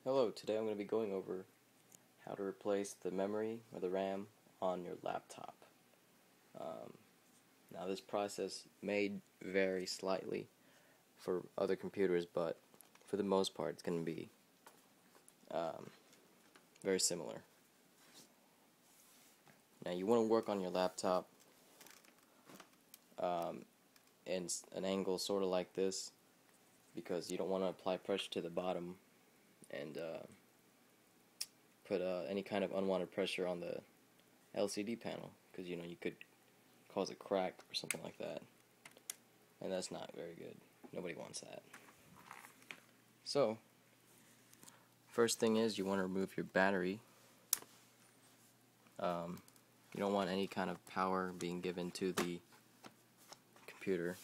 Hello, today I'm going to be going over how to replace the memory or the RAM on your laptop. Now this process may vary slightly for other computers, but for the most part it's going to be very similar. Now you want to work on your laptop in an angle sort of like this, because you don't want to apply pressure to the bottom and put any kind of unwanted pressure on the LCD panel, because you could cause a crack or something like that, and that's not very good. Nobody wants that. So first thing is you want to remove your battery. You don't want any kind of power being given to the computer.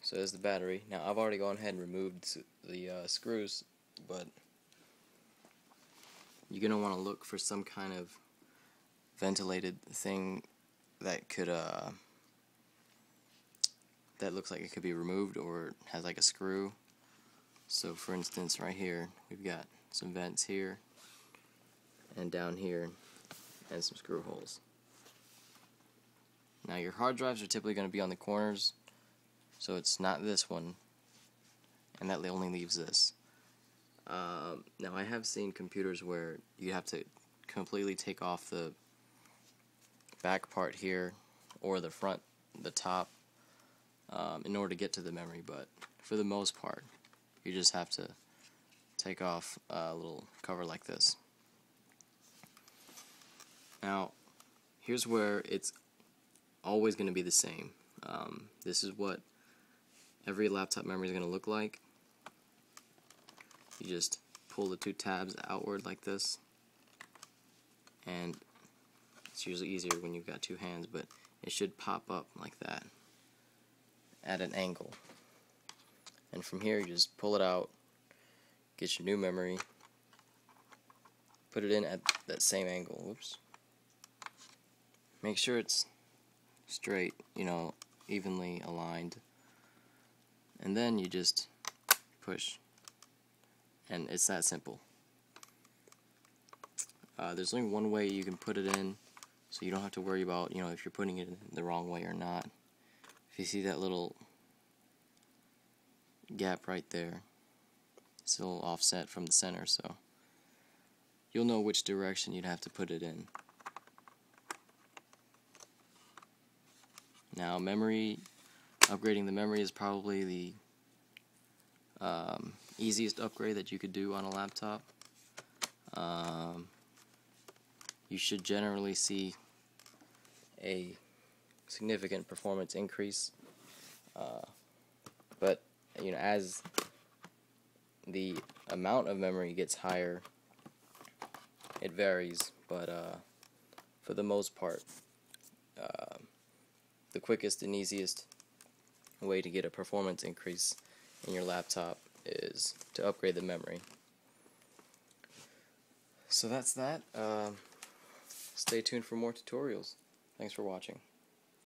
So there's the battery. Now I've already gone ahead and removed the screws, but you're going to want to look for some kind of ventilated thing that could that looks like it could be removed or has like a screw. So for instance, right here we've got some vents here and down here and some screw holes. Now your hard drives are typically going to be on the corners, so it's not this one, and that only leaves this. Now I have seen computers where you have to completely take off the back part here or the front, the top, in order to get to the memory, but for the most part you just have to take off a little cover like this. Now here's where it's always going to be the same. This is what every laptop memory is going to look like. You just pull the two tabs outward like this, and it's usually easier when you've got two hands, but it should pop up like that at an angle. And from here you just pull it out, get your new memory, put it in at that same angle. Oops. Make sure it's straight, evenly aligned, and then you just push, and it's that simple. There's only one way you can put it in, so you don't have to worry about if you're putting it in the wrong way or not. If you see that little gap right there, it's a little offset from the center, so you'll know which direction you'd have to put it in. Now upgrading the memory is probably the easiest upgrade that you could do on a laptop. You should generally see a significant performance increase, but as the amount of memory gets higher, it varies, but for the most part, the quickest and easiest way to get a performance increase in your laptop is to upgrade the memory. So that's that. Stay tuned for more tutorials. Thanks for watching.